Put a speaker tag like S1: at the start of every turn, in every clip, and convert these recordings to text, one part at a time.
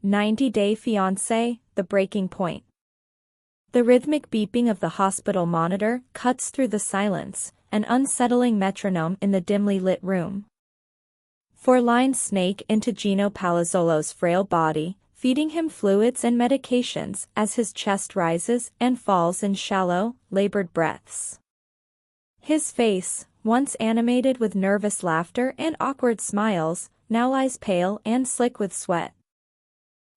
S1: 90-Day Fiancé, The Breaking Point. The rhythmic beeping of the hospital monitor cuts through the silence, an unsettling metronome in the dimly lit room. 4 lines snake into Gino Palazzolo's frail body, feeding him fluids and medications as his chest rises and falls in shallow, labored breaths. His face, once animated with nervous laughter and awkward smiles, now lies pale and slick with sweat.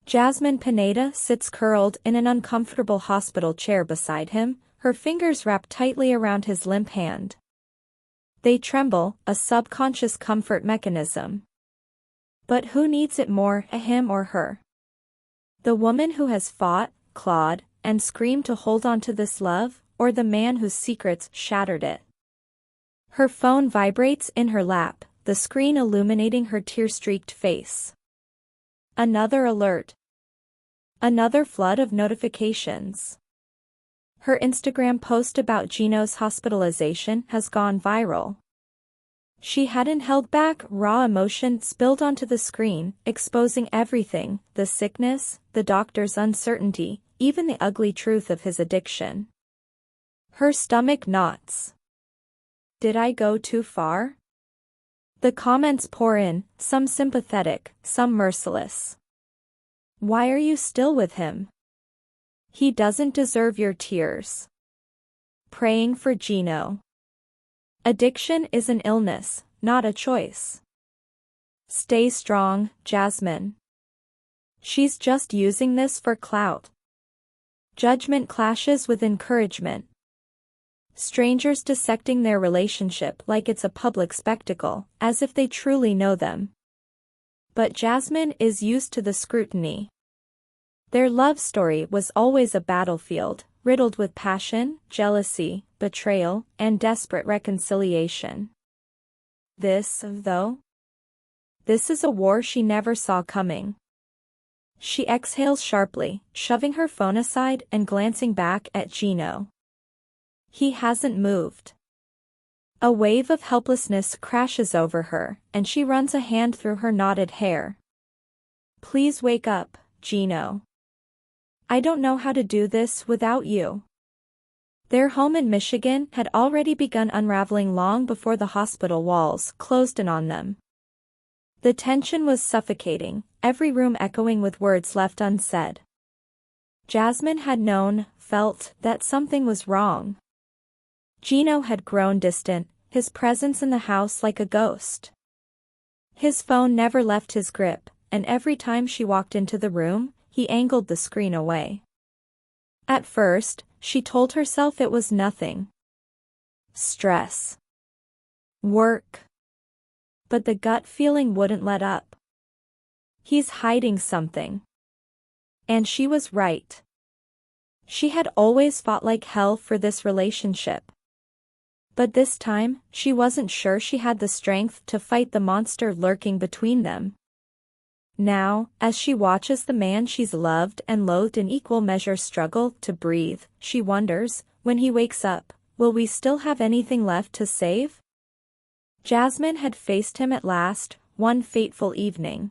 S1: Jasmine Pineda sits curled in an uncomfortable hospital chair beside him, her fingers wrapped tightly around his limp hand. They tremble, a subconscious comfort mechanism. But who needs it more, him or her? The woman who has fought, clawed, and screamed to hold on to this love, or the man whose secrets shattered it? Her phone vibrates in her lap, the screen illuminating her tear-streaked face. Another alert. Another flood of notifications. Her Instagram post about Gino's hospitalization has gone viral. She hadn't held back, raw emotion spilled onto the screen, exposing everything, the sickness, the doctor's uncertainty, even the ugly truth of his addiction. Her stomach knots. Did I go too far? The comments pour in, some sympathetic, some merciless. Why are you still with him? He doesn't deserve your tears. Praying for Gino. Addiction is an illness, not a choice. Stay strong, Jasmine. She's just using this for clout. Judgment clashes with encouragement. Strangers dissecting their relationship like it's a public spectacle, as if they truly know them. But Jasmine is used to the scrutiny. Their love story was always a battlefield, riddled with passion, jealousy, betrayal, and desperate reconciliation. This, though? This is a war she never saw coming. She exhales sharply, shoving her phone aside and glancing back at Gino. He hasn't moved. A wave of helplessness crashes over her, and she runs a hand through her knotted hair. Please wake up, Gino. I don't know how to do this without you. Their home in Michigan had already begun unraveling long before the hospital walls closed in on them. The tension was suffocating, every room echoing with words left unsaid. Jasmine had known, felt, that something was wrong. Gino had grown distant, his presence in the house like a ghost. His phone never left his grip, and every time she walked into the room, he angled the screen away. At first, she told herself it was nothing. Stress. Work. But the gut feeling wouldn't let up. He's hiding something. And she was right. She had always fought like hell for this relationship. But this time, she wasn't sure she had the strength to fight the monster lurking between them. Now, as she watches the man she's loved and loathed in equal measure struggle to breathe, she wonders, when he wakes up, will we still have anything left to save? Jasmine had faced him at last, one fateful evening.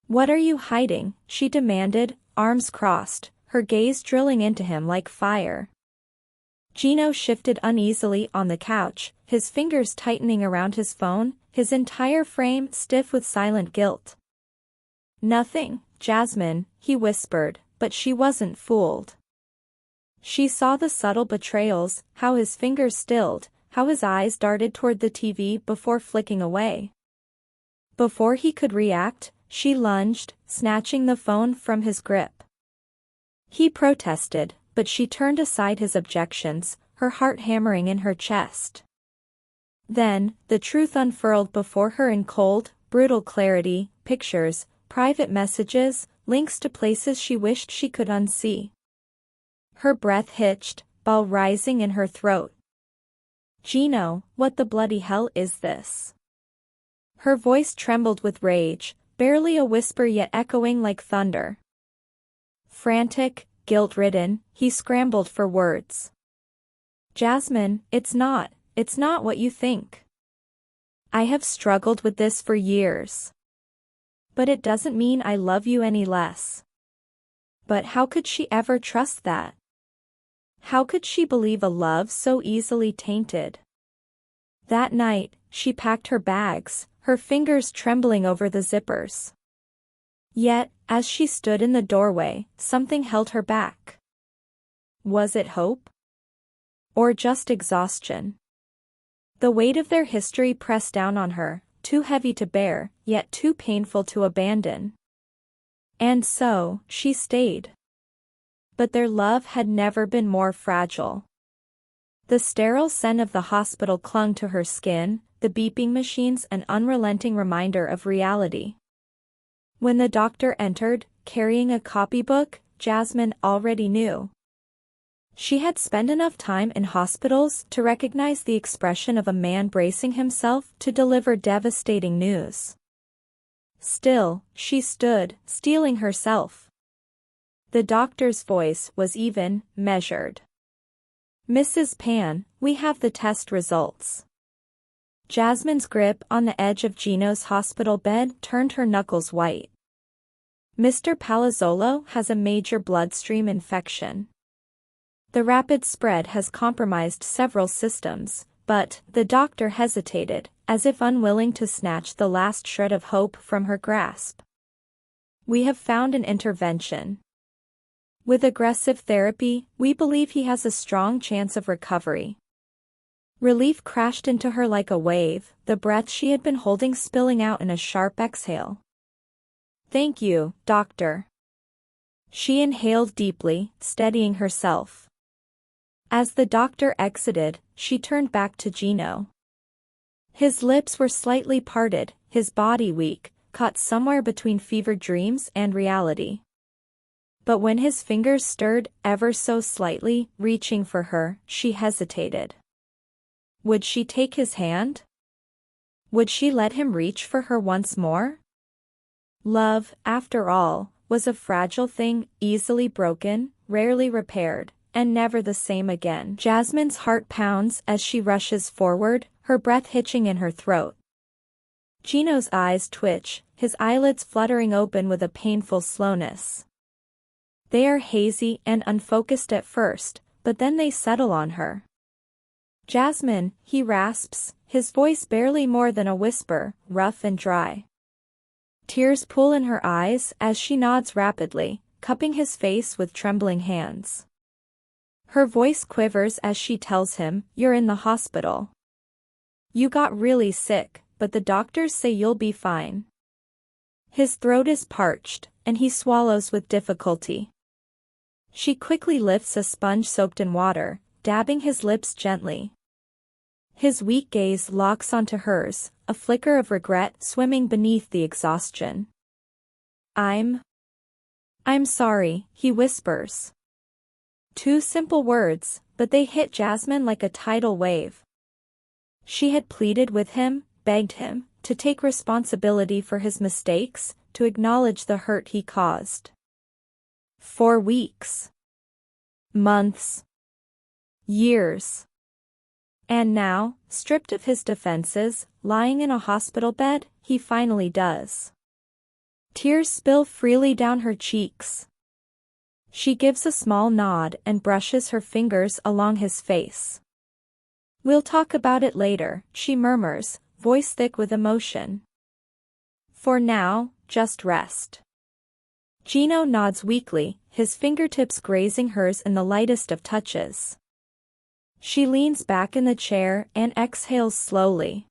S1: What are you hiding? She demanded, arms crossed, her gaze drilling into him like fire. Gino shifted uneasily on the couch, his fingers tightening around his phone, his entire frame stiff with silent guilt. Nothing, Jasmine, he whispered, but she wasn't fooled. She saw the subtle betrayals, how his fingers stilled, how his eyes darted toward the TV before flicking away. Before he could react, she lunged, snatching the phone from his grip. He protested, but she turned aside his objections, her heart hammering in her chest. Then, the truth unfurled before her in cold, brutal clarity, pictures, private messages, links to places she wished she could unsee. Her breath hitched, ball rising in her throat. Gino, what the bloody hell is this? Her voice trembled with rage, barely a whisper yet echoing like thunder. Frantic, guilt-ridden, he scrambled for words. Jasmine, it's not what you think. I have struggled with this for years. But it doesn't mean I love you any less. But how could she ever trust that? How could she believe a love so easily tainted? That night, she packed her bags, her fingers trembling over the zippers. Yet, as she stood in the doorway, something held her back. Was it hope? Or just exhaustion? The weight of their history pressed down on her, too heavy to bear, yet too painful to abandon. And so, she stayed. But their love had never been more fragile. The sterile scent of the hospital clung to her skin, the beeping machines an unrelenting reminder of reality. When the doctor entered, carrying a copybook, Jasmine already knew. She had spent enough time in hospitals to recognize the expression of a man bracing himself to deliver devastating news. Still, she stood, steeling herself. The doctor's voice was even, measured. "Mrs. Pan, we have the test results." Jasmine's grip on the edge of Gino's hospital bed turned her knuckles white. "Mr. Palazzolo has a major bloodstream infection. The rapid spread has compromised several systems, but," the doctor hesitated, as if unwilling to snatch the last shred of hope from her grasp. "We have found an intervention. With aggressive therapy, we believe he has a strong chance of recovery." Relief crashed into her like a wave, the breath she had been holding spilling out in a sharp exhale. "Thank you, doctor." She inhaled deeply, steadying herself. As the doctor exited, she turned back to Gino. His lips were slightly parted, his body weak, caught somewhere between fevered dreams and reality. But when his fingers stirred ever so slightly, reaching for her, she hesitated. Would she take his hand? Would she let him reach for her once more? Love, after all, was a fragile thing, easily broken, rarely repaired, and never the same again. Jasmine's heart pounds as she rushes forward, her breath hitching in her throat. Gino's eyes twitch, his eyelids fluttering open with a painful slowness. They are hazy and unfocused at first, but then they settle on her. "Jasmine," he rasps, his voice barely more than a whisper, rough and dry. Tears pool in her eyes as she nods rapidly, cupping his face with trembling hands. Her voice quivers as she tells him, "You're in the hospital. You got really sick, but the doctors say you'll be fine." His throat is parched, and he swallows with difficulty. She quickly lifts a sponge soaked in water, dabbing his lips gently. His weak gaze locks onto hers, a flicker of regret swimming beneath the exhaustion. I'm sorry," he whispers. Two simple words, but they hit Jasmine like a tidal wave. She had pleaded with him, begged him, to take responsibility for his mistakes, to acknowledge the hurt he caused. For weeks. Months. Years. And now, stripped of his defenses, lying in a hospital bed, he finally does. Tears spill freely down her cheeks. She gives a small nod and brushes her fingers along his face. "We'll talk about it later," she murmurs, voice thick with emotion. "For now, just rest." Gino nods weakly, his fingertips grazing hers in the lightest of touches. She leans back in the chair and exhales slowly.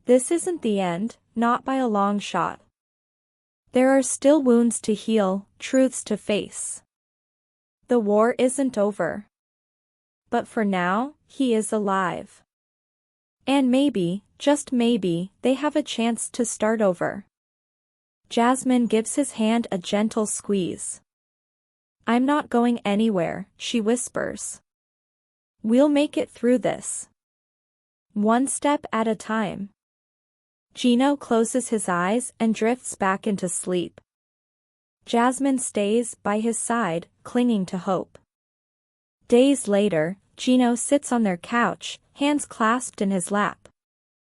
S1: This isn't the end, not by a long shot. There are still wounds to heal, truths to face. The war isn't over. But for now, he is alive. And maybe, just maybe, they have a chance to start over. Jasmine gives his hand a gentle squeeze. "I'm not going anywhere," she whispers. "We'll make it through this. One step at a time." Gino closes his eyes and drifts back into sleep. Jasmine stays by his side, clinging to hope. Days later, Gino sits on their couch, hands clasped in his lap.